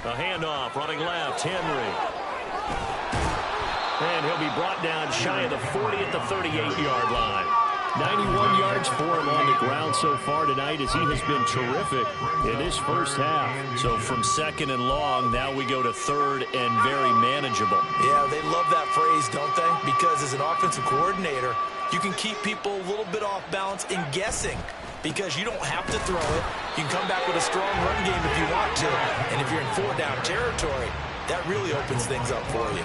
A handoff, running left, Henry. And he'll be brought down shy of the 40 at the 38-yard line. 91 yards for him on the ground so far tonight as he has been terrific in this first half. So from second and long, now we go to third and very manageable. Yeah, they love that phrase, don't they? Because as an offensive coordinator, you can keep people a little bit off balance in guessing because you don't have to throw it. You can come back with a strong run game if you want to. And if you're in four-down territory, that really opens things up for you.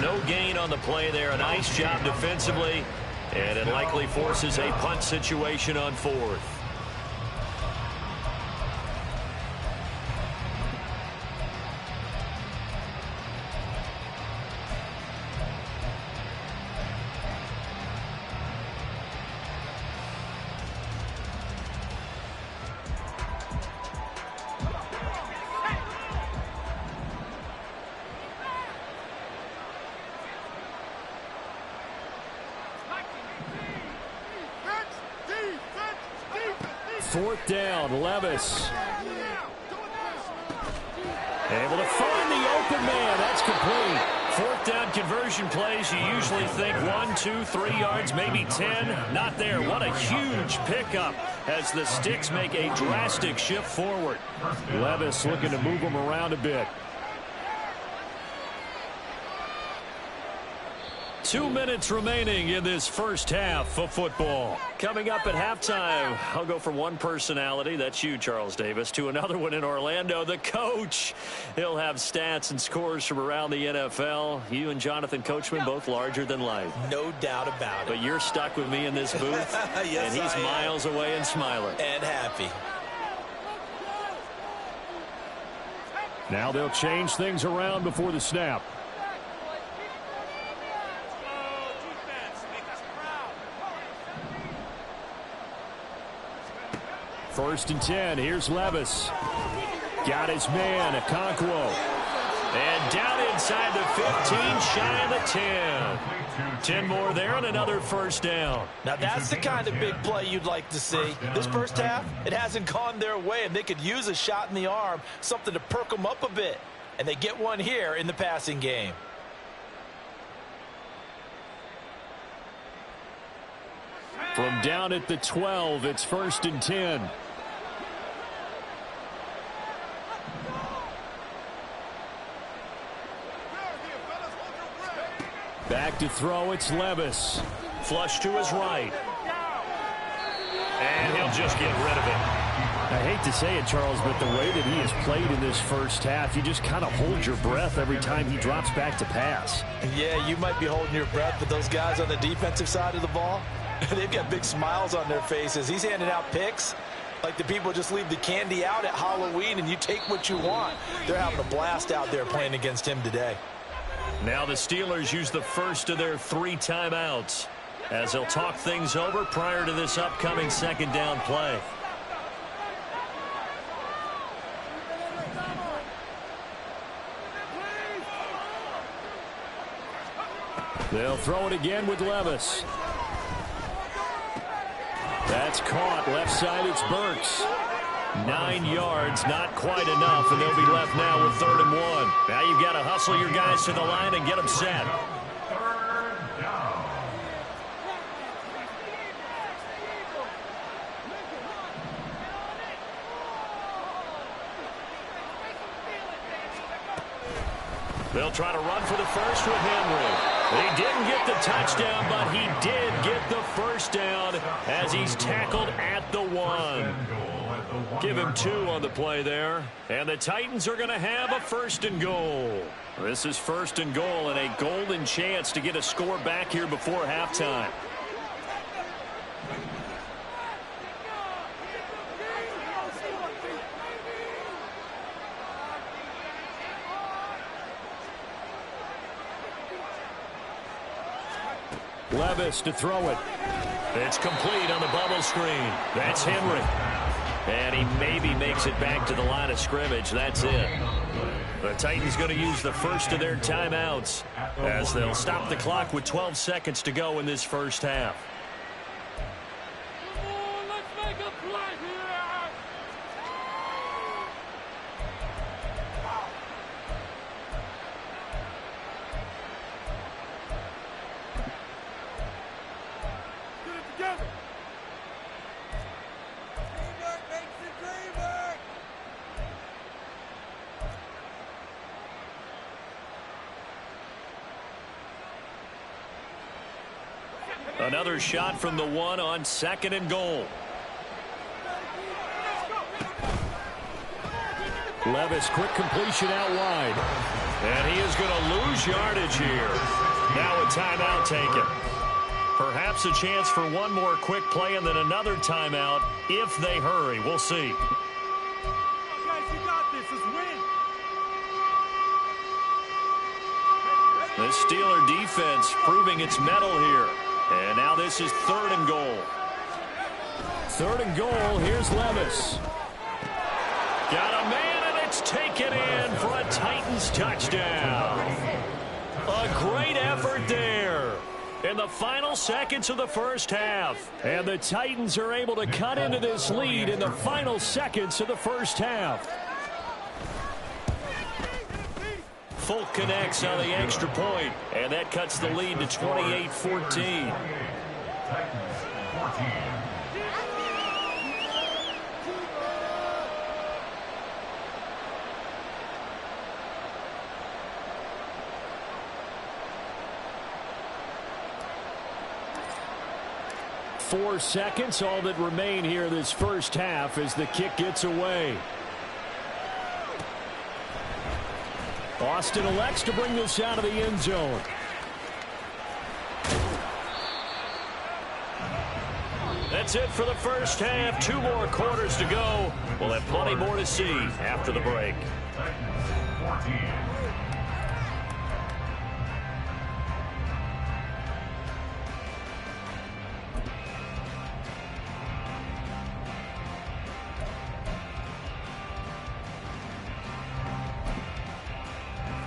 No gain on the play there. A nice job defensively. And it likely forces a punt situation on fourth. Fourth down, Levis. Able to find the open man. That's complete. Fourth down conversion plays, you usually think 1, 2, 3 yards, maybe 10. Not there. What a huge pickup as the Sticks make a drastic shift forward. Levis looking to move them around a bit. 2 minutes remaining in this first half of football. Coming up at halftime, I'll go from one personality, that's you, Charles Davis, to another one in Orlando, the coach. He'll have stats and scores from around the NFL. You and Jonathan Coachman, both larger than life. No doubt about it. But you're stuck with me in this booth, yes, and he's miles away and smiling. And happy. Now they'll change things around before the snap. First and 10. Here's Levis. Got his man, Okonkwo. And down inside the 15, shy of the 10. 10 more there and another first down. Now that's the kind of big play you'd like to see. This first half, it hasn't gone their way, and they could use a shot in the arm, something to perk them up a bit. And they get one here in the passing game. From down at the 12, it's first and 10. Back to throw, it's Levis. Flush to his right. And he'll just get rid of it. I hate to say it, Charles, but the way that he has played in this first half, you just kind of hold your breath every time he drops back to pass. Yeah, you might be holding your breath, but those guys on the defensive side of the ball, they've got big smiles on their faces. He's handing out picks like the people just leave the candy out at Halloween and you take what you want. They're having a blast out there playing against him today. Now the Steelers use the first of their 3 timeouts as they'll talk things over prior to this upcoming second down play. They'll throw it again with Levis. That's caught. Left side, it's Burks. 9 yards, not quite enough, and they'll be left now with 3rd and 1. Now you've got to hustle your guys to the line and get them set. They'll try to run for the first with Henry. He didn't get the touchdown, but he did get the first down as he's tackled at the 1. Give him 2 on the play there. And the Titans are going to have a 1st and goal. This is 1st and goal and a golden chance to get a score back here before halftime. Levis to throw it. It's complete on the bubble screen. That's Henry. And he maybe makes it back to the line of scrimmage. That's it. The Titans going to use the first of their timeouts as they'll stop the clock with 12 seconds to go in this first half. Let's make a play here. Another shot from the 1 on 2nd and goal. Levis, quick completion out wide. And he is going to lose yardage here. Now a timeout taken. Perhaps a chance for one more quick play and then another timeout if they hurry. We'll see. Guys, you got this. Let's win. The Steeler defense proving its mettle here. And now this is 3rd and goal. 3rd and goal. Here's Levis. Got a man, and it's taken in for a Titans touchdown. A great effort there in the final seconds of the first half. And the Titans are able to cut into this lead in the final seconds of the first half. Folk connects on the extra point, and that cuts the lead to 28-14. Four seconds, all that remain here this first half as the kick gets away. Austin elects to bring this out of the end zone. That's it for the first half. 2 more quarters to go. We'll have plenty more to see after the break.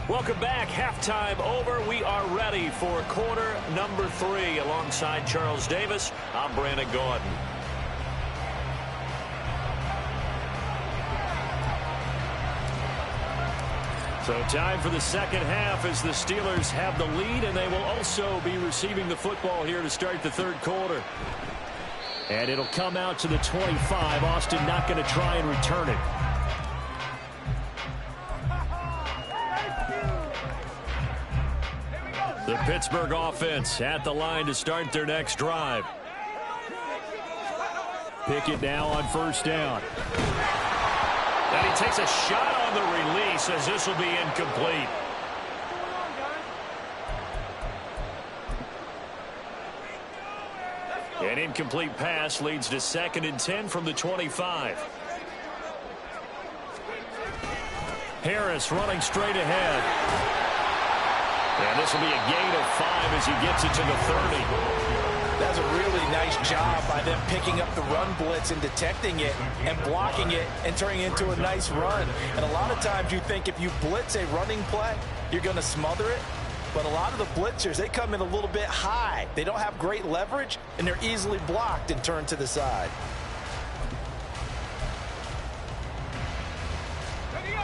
Welcome back. Halftime over. We are ready for quarter number 3. Alongside Charles Davis, I'm Brandon Gaudin. So time for the second half as the Steelers have the lead, and they will also be receiving the football here to start the third quarter. And it'll come out to the 25. Austin not going to try and return it. The Pittsburgh offense at the line to start their next drive. Pickett now on first down. And he takes a shot on the release as this will be incomplete. An incomplete pass leads to 2nd and 10 from the 25. Harris running straight ahead. And this will be a gain of 5 as he gets it to the 30. That's a really nice job by them picking up the run blitz and detecting it and blocking it and turning it into a nice run. And a lot of times you think if you blitz a running play, you're going to smother it. But a lot of the blitzers, they come in a little bit high. They don't have great leverage, and they're easily blocked and turned to the side.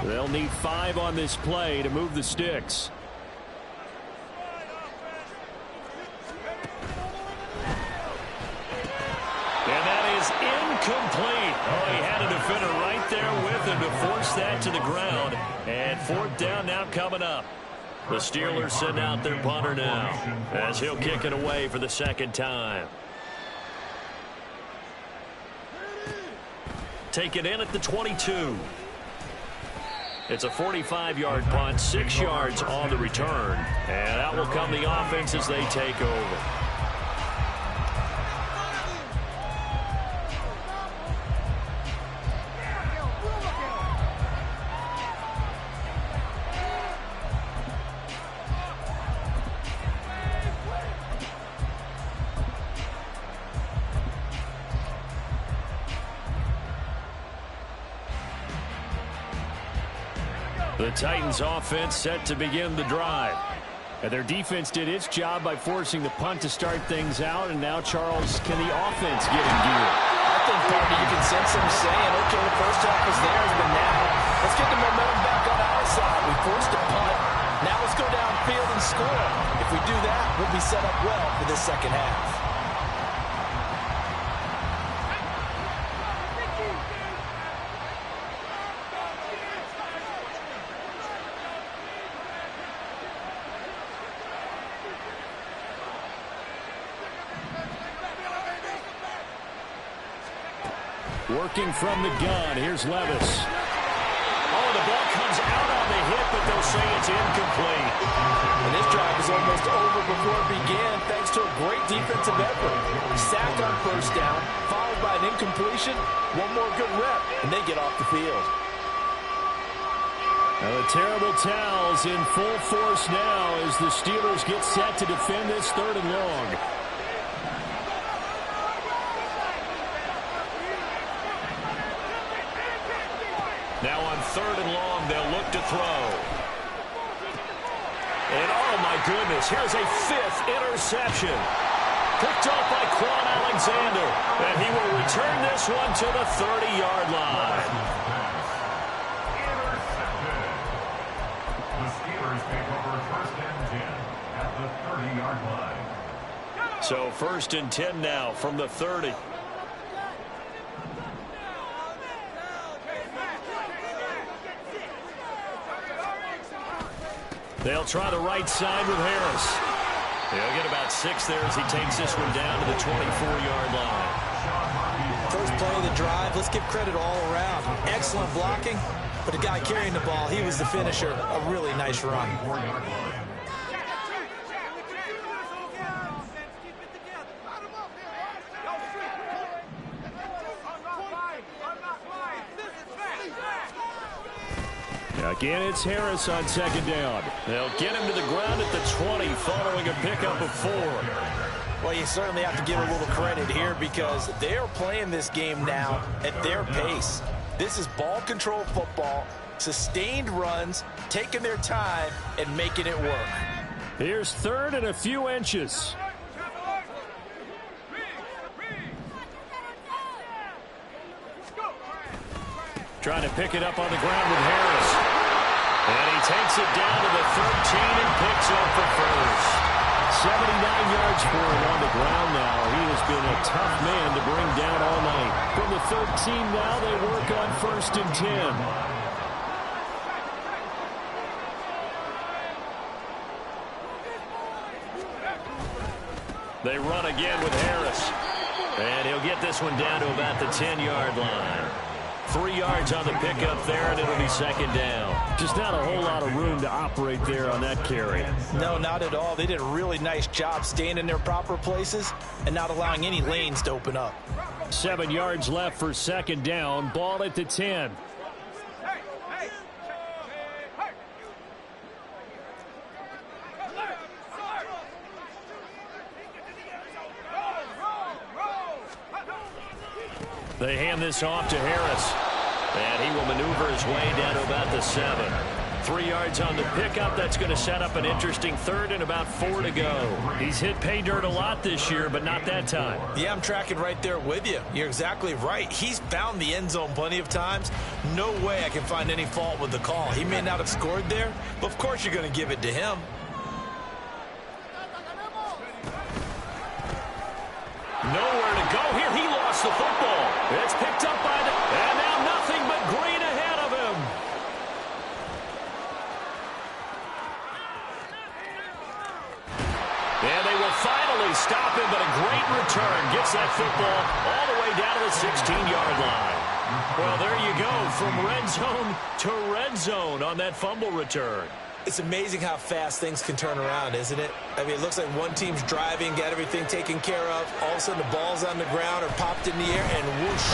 They'll need 5 on this play to move the sticks. And that is incomplete. Oh, he had a defender right there with him to force that to the ground. And 4th down now coming up. The Steelers send out their punter now as he'll kick it away for the 2nd time. Take it in at the 22. It's a 45-yard punt, 6 yards on the return. And out will come the offense as they take over. The Titans offense set to begin the drive. And their defense did its job by forcing the punt to start things out. And now, Charles, can the offense get in gear? I think, partner, you can sense them saying, okay, the first half was theirs, but now let's get the momentum back on our side. We forced a punt. Now let's go downfield and score. If we do that, we'll be set up well for this second half. Working from the gun, here's Levis. Oh, the ball comes out on the hit, but they'll say it's incomplete. And this drive is almost over before it began thanks to a great defensive effort. Sack on first down, followed by an incompletion. One more good rep, and they get off the field. Now the terrible towels in full force now as the Steelers get set to defend this 3rd and long. Now on 3rd and long, they'll look to throw. And oh my goodness, here's a 5th interception. Picked off by Quan Alexander. And he will return this one to the 30-yard line. The Steelers take over 1st and 10 at the 30-yard line. So 1st and 10 now from the 30. They'll try the right side with Harris. He'll get about 6 there as he takes this one down to the 24-yard line. First play of the drive, let's give credit all around. Excellent blocking, but the guy carrying the ball, he was the finisher. A really nice run. Again, it's Harris on 2nd down. They'll get him to the ground at the 20 following a pickup of 4. Well, you certainly have to give a little credit here because they are playing this game now at their pace. This is ball control football, sustained runs, taking their time and making it work. Here's 3rd and a few inches. Trying to pick it up on the ground with Harris. And he takes it down to the 13 and picks up the first. 79 yards for him on the ground now. He has been a tough man to bring down all night. From the 13 now, they work on 1st and 10. They run again with Harris. And he'll get this one down to about the 10-yard line. 3 yards on the pickup there, and it'll be 2nd down. Just not a whole lot of room to operate there on that carry. No, not at all. They did a really nice job staying in their proper places and not allowing any lanes to open up. 7 yards left for 2nd down. Ball at the 10. They hand this off to Harris. And he will maneuver his way down to about the 7. 3 yards on the pickup. That's going to set up an interesting 3rd and about 4 to go. He's hit pay dirt a lot this year, but not that time. Yeah, I'm tracking right there with you. You're exactly right. He's found the end zone plenty of times. No way I can find any fault with the call. He may not have scored there, but of course you're going to give it to him. Nowhere to go here. He lost the football. It's picked up by the... And now nothing but green ahead of him. And they will finally stop him, but a great return. Gets that football all the way down to the 16-yard line. Well, there you go. From red zone to red zone on that fumble return. It's amazing how fast things can turn around, isn't it? I mean, it looks like one team's driving, got everything taken care of. All of a sudden, the ball's on the ground or popped in the air, and whoosh,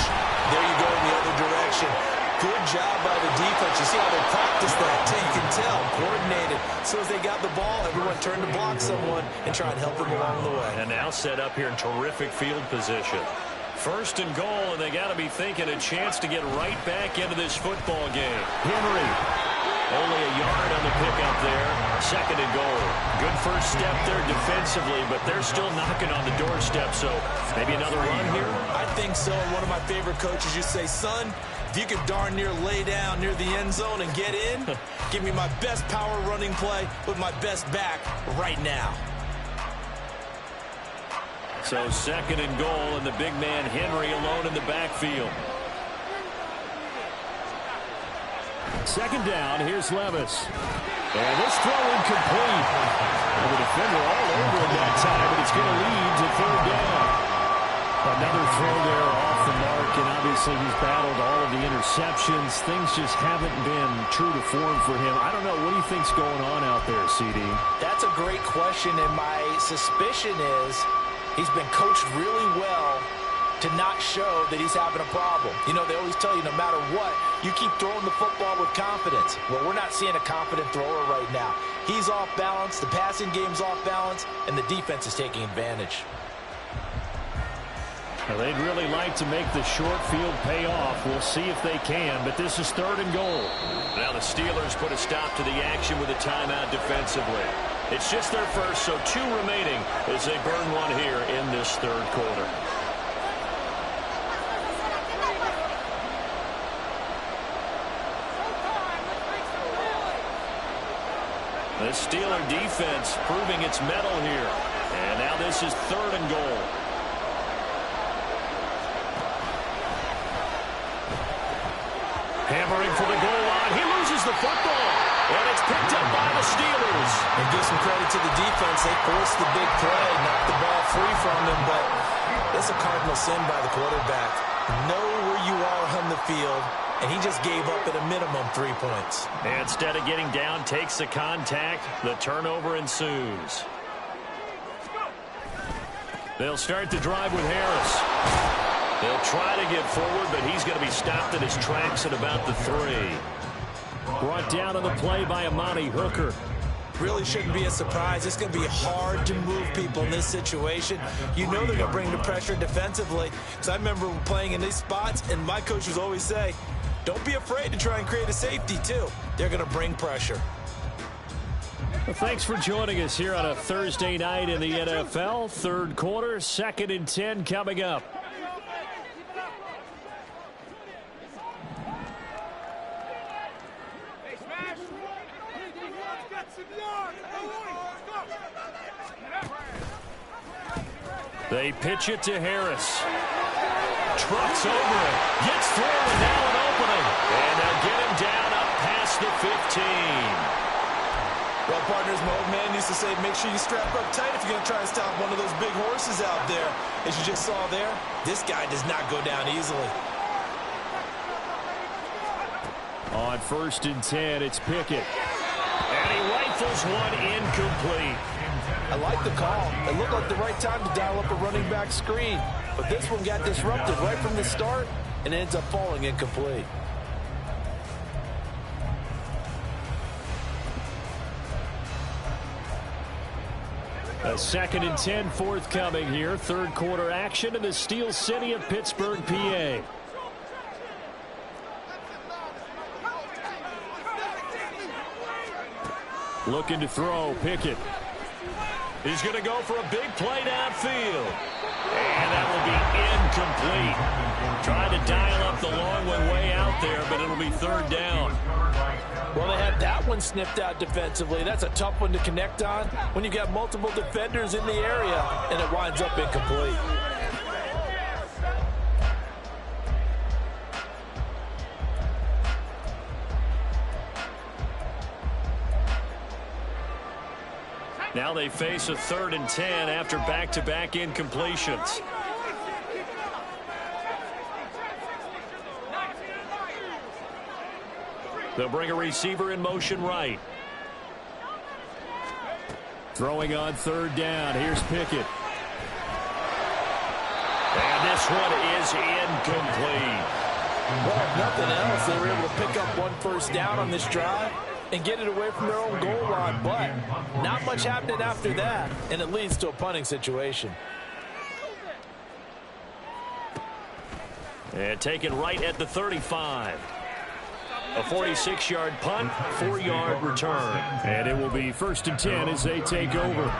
there you go in the other direction. Good job by the defense. You see how they practice that, too. You can tell, coordinated. As soon as they got the ball, everyone turned to block someone and try and help them along the way. And now set up here in terrific field position. 1st and goal, and they got to be thinking a chance to get right back into this football game. Henry. Only a yard on the pickup there. 2nd and goal. Good first step there defensively, but they're still knocking on the doorstep, so maybe another run here? I think so. One of my favorite coaches used to say, son, if you could darn near lay down near the end zone and get in, give me my best power running play with my best back right now. So 2nd and goal, and the big man Henry alone in the backfield. 2nd down, here's Levis. And this throw incomplete. And the defender all over him that time, but it's going to lead to 3rd down. Another throw there off the mark, and obviously he's battled all of the interceptions. Things just haven't been true to form for him. I don't know. What do you think's going on out there, CD? That's a great question, and my suspicion is he's been coached really well to not show that he's having a problem. You know, they always tell you no matter what, you keep throwing the football with confidence. Well, we're not seeing a confident thrower right now. He's off balance, the passing game's off balance, and the defense is taking advantage. Well, they'd really like to make the short field pay off. We'll see if they can, but this is 3rd and goal. Now the Steelers put a stop to the action with a timeout defensively. It's just their first, so 2 remaining as they burn one here in this 3rd quarter. The Steeler defense proving its mettle here. And now this is 3rd and goal. Hammering for the goal line. He loses the football. And it's picked up by the Steelers. And give some credit to the defense. They forced the big play, knocked the ball free from him, but it's a cardinal sin by the quarterback. Know where you are on the field, and he just gave up at a minimum 3 points. And instead of getting down, takes the contact. The turnover ensues. They'll start the drive with Harris. They'll try to get forward, but he's going to be stopped in his tracks at about the 3. Brought down on the play by Amani Hooker. Really shouldn't be a surprise. It's going to be hard to move people in this situation. You know they're going to bring the pressure defensively. Because I remember playing in these spots, and my coaches always say, don't be afraid to try and create a safety, too. They're going to bring pressure. Well, thanks for joining us here on a Thursday night in the NFL. 3rd quarter, 2nd and 10 coming up. They pitch it to Harris. Trucks over it. Gets through, and now an opening. And they'll get him down up past the 15. Well, partners, my old man used to say, make sure you strap up tight if you're going to try to stop one of those big horses out there. As you just saw there, this guy does not go down easily. On 1st and 10, it's Pickett. And he rifles one incomplete. I like the call. It looked like the right time to dial up a running back screen. But this one got disrupted right from the start and ends up falling incomplete. A 2nd and 10 forthcoming here. 3rd quarter action in the Steel City of Pittsburgh, PA. Looking to throw, Pickett. He's going to go for a big play downfield. And that will be incomplete. Trying to dial up the long one way out there, but it'll be 3rd down. Well, they had that one sniffed out defensively. That's a tough one to connect on when you've got multiple defenders in the area, and it winds up incomplete. Now they face a 3rd and 10 after back-to-back incompletions. They'll bring a receiver in motion right. Throwing on 3rd down. Here's Pickett. And this one is incomplete. Well, if nothing else, they were able to pick up 1 first down on this drive and get it away from their own goal line, but not much happening after that, and it leads to a punting situation. And taken right at the 35. A 46-yard punt, 4-yard return. And it will be 1st and 10 as they take over.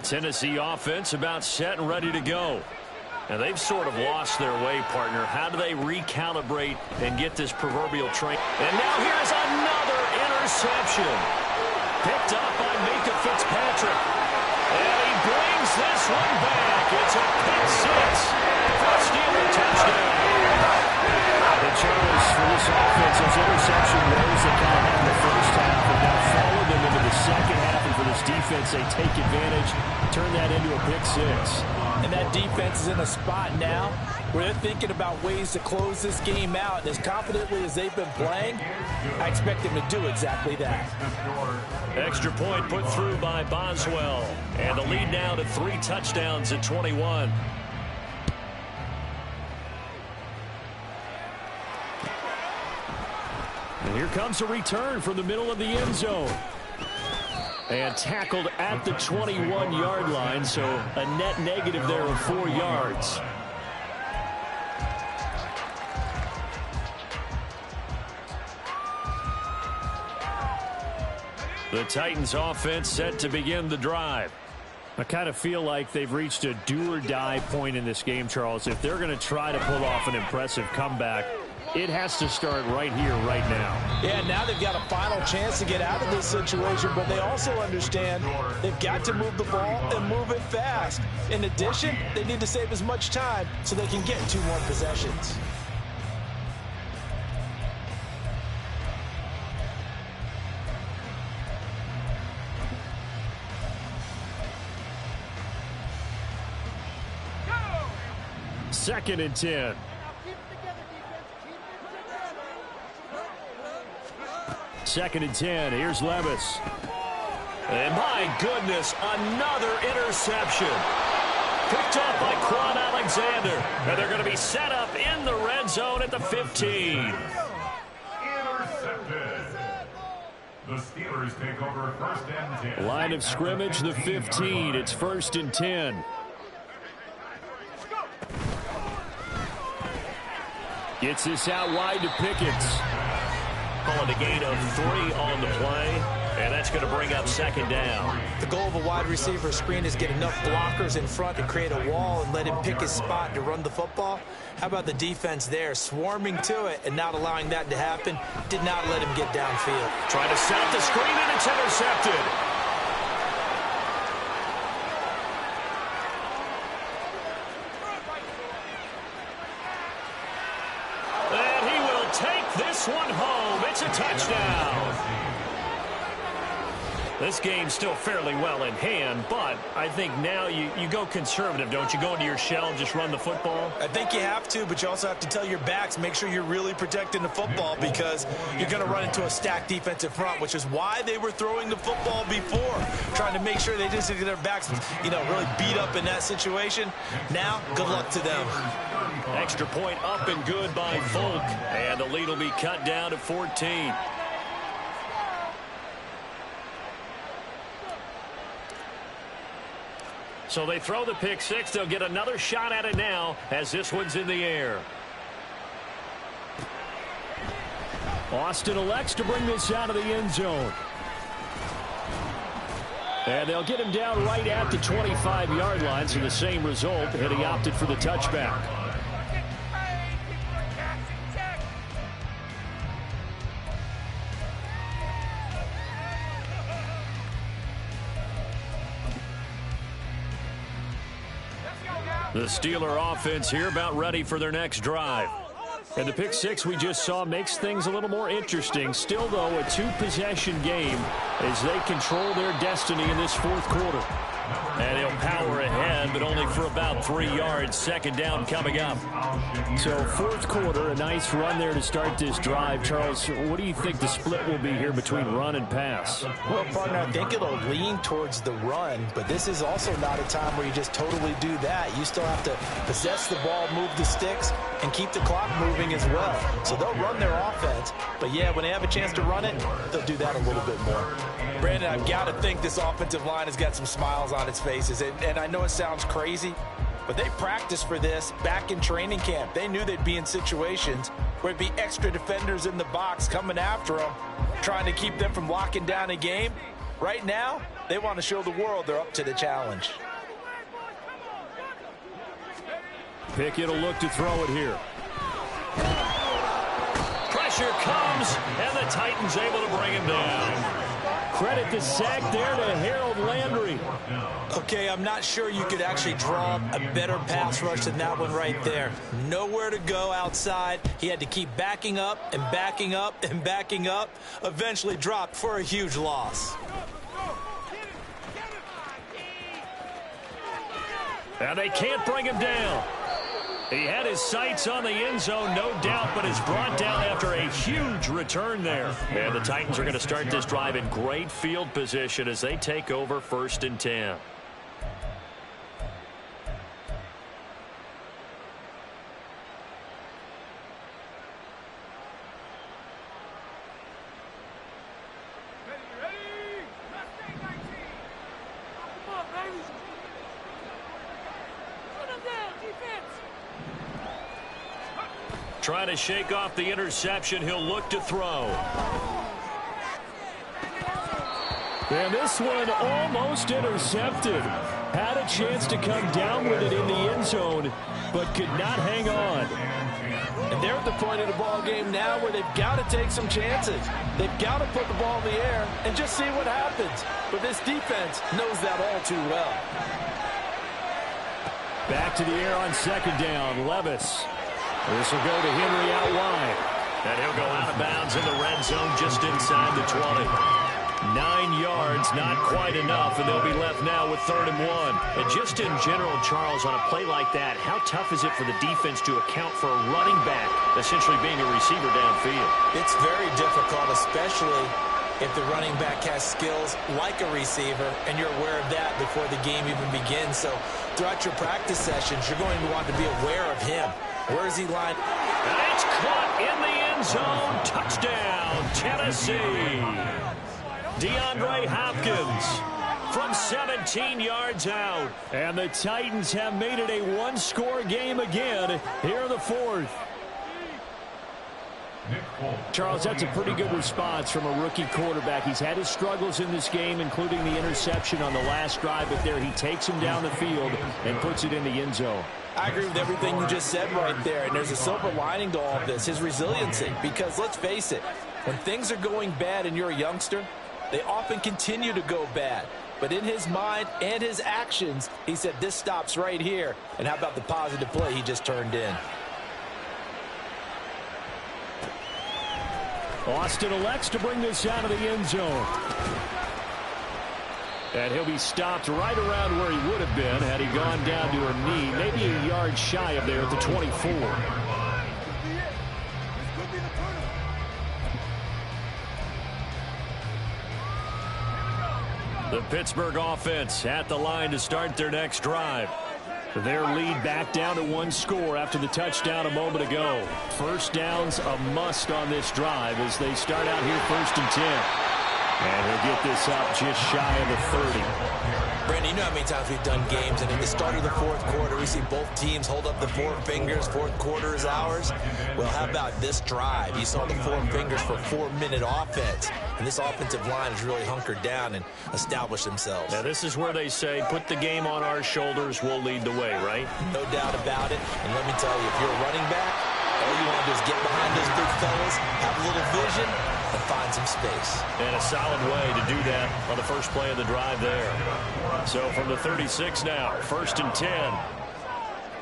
Tennessee offense about set and ready to go. Now they've sort of lost their way, partner. How do they recalibrate and get this proverbial train? And now here's another interception. Picked up by Minkah Fitzpatrick. And he brings this one back. It's a pick six. First Steeler touchdown. And Charles, for this offense, those interception rows they kind of had in the first half have now followed them into the second half. And for this defense, they take advantage, turn that into a pick six. And that defense is in a spot now where they're thinking about ways to close this game out. And as confidently as they've been playing, I expect them to do exactly that. Extra point put through by Boswell. And the lead now to 3 touchdowns at 21. And here comes a return from the middle of the end zone. And tackled at the 21-yard line, so a net negative there of 4 yards. The Titans offense set to begin the drive. I kind of feel like they've reached a do-or-die point in this game, Charles. If they're going to try to pull off an impressive comeback, it has to start right here, right now. Yeah, now they've got a final chance to get out of this situation, but they also understand they've got to move the ball and move it fast. In addition, they need to save as much time so they can get 2 more possessions. Second and 10. Second and 10. Here's Levis. And my goodness, another interception. Picked up by Quan Alexander. And they're going to be set up in the red zone at the 15. Intercepted. The Steelers take over first and 10. Line of scrimmage, the 15. It's first and 10. Gets this out wide to Pickens. Calling a gain of 3 on the play. And that's going to bring up second down. The goal of a wide receiver screen is get enough blockers in front to create a wall and let him pick his spot to run the football. How about the defense there, swarming to it and not allowing that to happen? Did not let him get downfield. Trying to set up the screen, and it's intercepted. And he will take this one home. It's a touchdown. This game's still fairly well in hand, but I think now you go conservative, don't you? Go into your shell and just run the football? I think you have to, but you also have to tell your backs, make sure you're really protecting the football because you're going to run into a stacked defensive front, which is why they were throwing the football before, trying to make sure they didn't get their backs, really beat up in that situation. Now, good luck to them. Extra point up and good by Volk, and the lead will be cut down to 14. So they throw the pick six. They'll get another shot at it now as this one's in the air. Austin elects to bring this out of the end zone. And they'll get him down right at the 25-yard line, so the same result, and he opted for the touchback. The Steeler offense here about ready for their next drive. And the pick six we just saw makes things a little more interesting. Still, though, a 2-possession game as they control their destiny in this fourth quarter. And he'll power ahead, but only for about 3 yards. Second down coming up. So fourth quarter, a nice run there to start this drive. Charles, what do you think the split will be here between run and pass? Well, partner, I think it'll lean towards the run, but this is also not a time where you just totally do that. You still have to possess the ball, move the sticks, and keep the clock moving as well. So they'll run their offense, but yeah, when they have a chance to run it, they'll do that a little bit more. Brandon, I've got to think this offensive line has got some smiles on its faces, and I know it sounds crazy, but they practiced for this back in training camp. They knew they'd be in situations where it'd be extra defenders in the box coming after them, trying to keep them from locking down a game. Right now, they want to show the world they're up to the challenge. Pickett will look to throw it here. Pressure comes, and the Titans able to bring him down. credit the sack there to Harold Landry. Okay, I'm not sure you could actually draw up a better pass rush than that one right there. Nowhere to go outside. He had to keep backing up and backing up and backing up. Eventually dropped for a huge loss. And they can't bring him down. He had his sights on the end zone, no doubt, but is brought down after a huge return there. And the Titans are going to start this drive in great field position as they take over 1st and 10. Trying to shake off the interception. He'll look to throw. And this one almost intercepted. Had a chance to come down with it in the end zone, but could not hang on. And they're at the point of the ball game now where they've got to take some chances. They've got to put the ball in the air and just see what happens. But this defense knows that all too well. Back to the air on 2nd down. Levis. This will go to Henry out wide. And he'll go out of bounds in the red zone just inside the 20. 9 yards, not quite enough, and they'll be left now with 3rd and 1. And just in general, Charles, on a play like that, how tough is it for the defense to account for a running back essentially being a receiver downfield? It's very difficult, especially if the running back has skills like a receiver, and you're aware of that before the game even begins. So throughout your practice sessions, you're going to want to be aware of him. Where is he lined? And it's caught in the end zone. Touchdown, Tennessee. DeAndre Hopkins from 17 yards out. And the Titans have made it a one-score game again here in the 4th. Charles, that's a pretty good response from a rookie quarterback. He's had his struggles in this game, including the interception on the last drive, but there he takes him down the field and puts it in the end zone. I agree with everything you just said right there, and there's a silver lining to all of this, his resiliency. Because let's face it, when things are going bad and you're a youngster, they often continue to go bad. But in his mind and his actions, he said, this stops right here. And how about the positive play he just turned in? Austin elects to bring this out of the end zone. And he'll be stopped right around where he would have been had he gone down to a knee, maybe a yard shy of there at the 24. The Pittsburgh offense at the line to start their next drive. Their lead back down to 1 score after the touchdown a moment ago. First down's a must on this drive as they start out here 1st and 10. And he'll get this up just shy of the 30. Brandon, you know how many times we've done games, and at the start of the 4th quarter, we see both teams hold up the 4 fingers, 4th quarter is ours. Well, how about this drive? You saw the 4 fingers for 4-minute offense, and this offensive line has really hunkered down and established themselves. Now, this is where they say, put the game on our shoulders, we'll lead the way, right? No doubt about it, and let me tell you, if you're a running back, all you want to do is get behind those big fellas, have a little vision, and find some space. And a solid way to do that on the first play of the drive there. So from the 36 now, 1st and 10.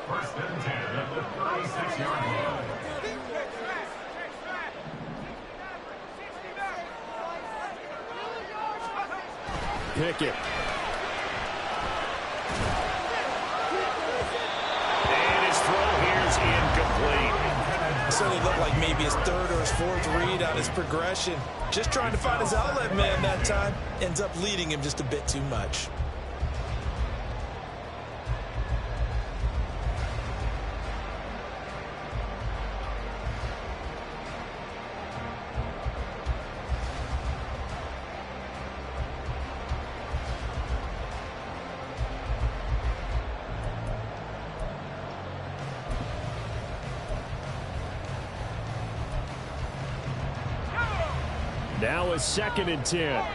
1st and 10 at the 36-yard line. Pickett. And his throw here is incomplete. Certainly looked like maybe his 3rd or his 4th read on his progression. Just trying to find his outlet man that time. Ends up leading him just a bit too much. Now a 2nd and 10. A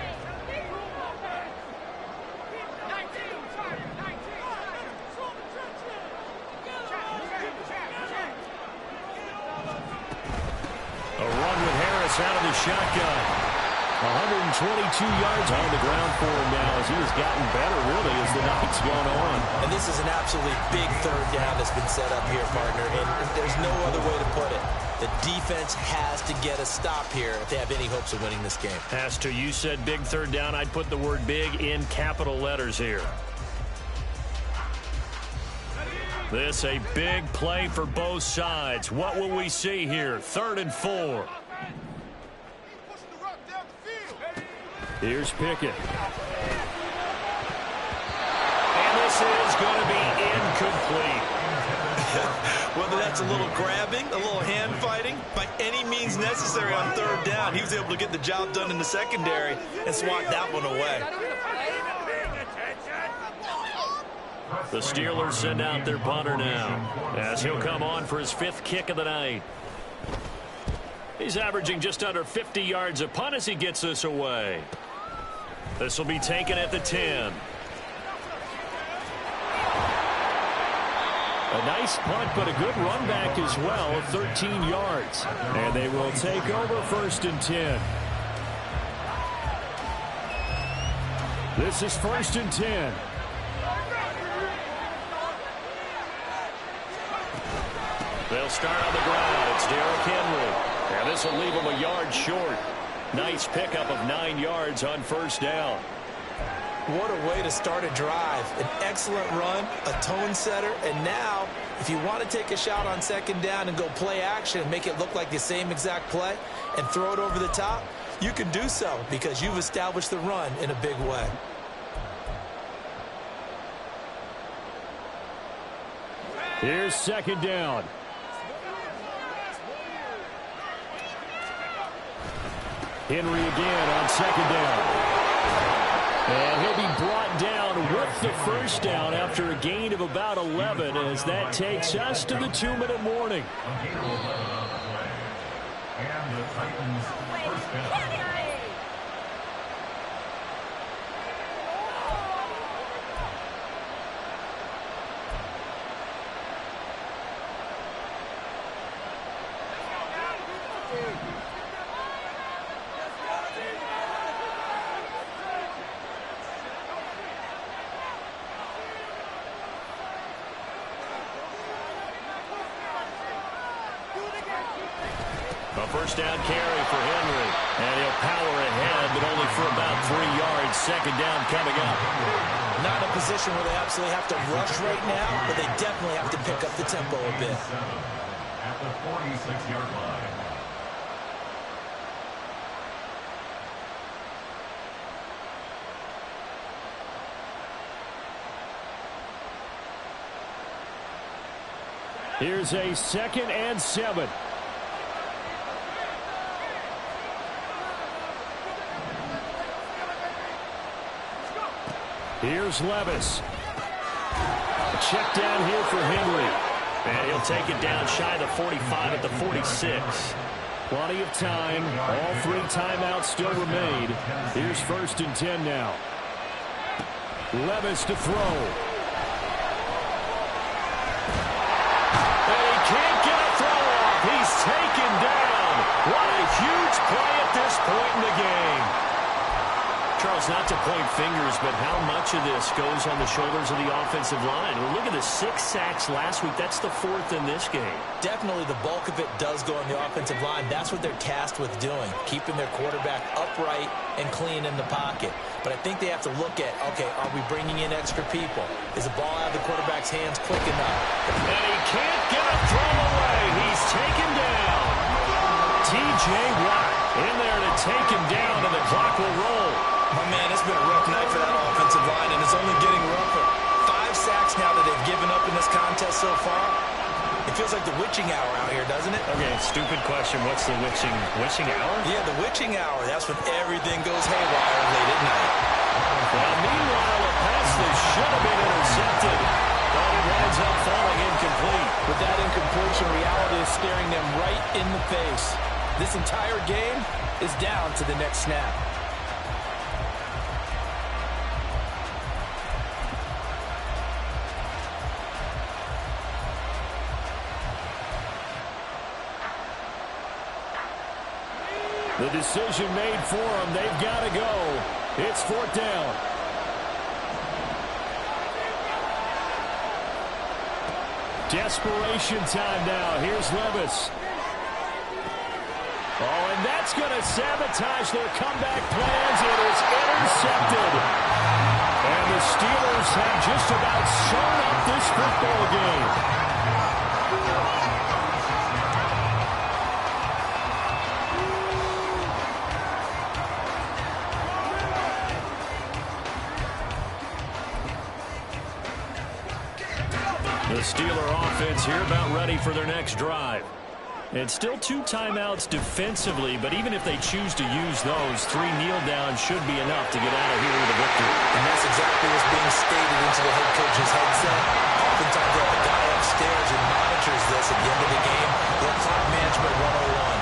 run with Harris out of the shotgun. 122 yards on the ground for him now as he has gotten better, really, as the night's gone on. And this is an absolutely big third down that's been set up here, partner, and there's no other way to put it. The defense has to get a stop here if they have any hopes of winning this game. Has to. You said big third down. I'd put the word big in capital letters here. This a big play for both sides. What will we see here? 3rd and 4. Here's Pickett. And this is going to be incomplete. Whether that's a little grabbing, a little hand fighting, by any means necessary on 3rd down, he was able to get the job done in the secondary and swat that one away. The Steelers send out their punter now as he'll come on for his 5th kick of the night. He's averaging just under 50 yards a punt as he gets this away. This will be taken at the 10. A nice punt, but a good run back as well, 13 yards. And they will take over 1st and 10. This is 1st and 10. They'll start on the ground. It's Derrick Henry. And this will leave him a yard short. Nice pickup of 9 yards on 1st down. What a way to start a drive. An excellent run, a tone setter, and now, if you want to take a shot on 2nd down and go play action and make it look like the same exact play and throw it over the top, you can do so because you've established the run in a big way. Here's 2nd down. Henry again on 2nd down. And he'll be brought down with the 1st down after a gain of about 11 as that takes us to the 2-minute warning. And the Titans' 1st down. A 1st down carry for Henry. And he'll power ahead, but only for about 3 yards. 2nd down coming up. Not in a position where they absolutely have to rush right now, but they definitely have to pick up the tempo a bit. At the 46-yard line. Here's a 2nd and 7. Here's Levis. A check down here for Henry. And he'll take it down shy of the 45 at the 46. Plenty of time. All 3 timeouts still remain. Here's 1st and 10 now. Levis to throw. And he can't get a throw off. He's taken down. What a huge play at this point in the game. Charles, not to point fingers, but how much of this goes on the shoulders of the offensive line? Well, look at the 6 sacks last week. That's the 4th in this game. Definitely the bulk of it does go on the offensive line. That's what they're tasked with doing, keeping their quarterback upright and clean in the pocket. But I think they have to look at, okay, are we bringing in extra people? Is the ball out of the quarterback's hands quick enough? And he can't get a throw away. He's taken down. T.J. Watt in there to take him down, and the clock will roll. Oh, man, it's been a rough night for that offensive line, and it's only getting rougher. 5 sacks now that they've given up in this contest so far. It feels like the witching hour out here, doesn't it? Okay, stupid question. What's the witching hour? Yeah, the witching hour. That's when everything goes haywire late at night. Well, meanwhile, a pass that should have been intercepted, but it winds up falling incomplete. With that incompletion, reality is staring them right in the face. This entire game is down to the next snap. The decision made for them. They've got to go. It's 4th down. Desperation time now. Here's Levis. Oh, and that's going to sabotage their comeback plans. It is intercepted. And the Steelers have just about sewn up this football game. The Steeler offense here about ready for their next drive. And still 2 timeouts defensively, but even if they choose to use those, 3 kneel downs should be enough to get out of here with a victory. And that's exactly what's being stated into the head coach's headset. Oftentimes they have a guy upstairs who monitors this at the end of the game. They're clock management 101.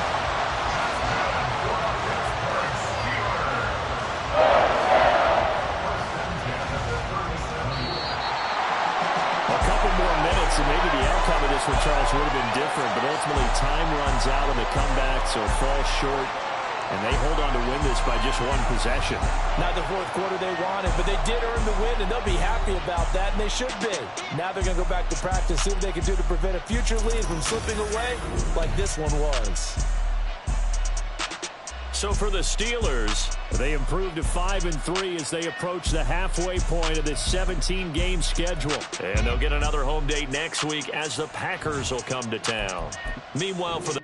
And maybe the outcome of this one, Charles, would have been different, but ultimately time runs out on the comeback, so falls short, and they hold on to win this by just 1 possession. Not the 4th quarter they wanted, but they did earn the win, and they'll be happy about that, and they should be. Now they're going to go back to practice, see what they can do to prevent a future lead from slipping away like this one was. So for the Steelers, they improved to 5-3 as they approach the halfway point of this 17-game schedule. And they'll get another home date next week as the Packers will come to town. Meanwhile, for the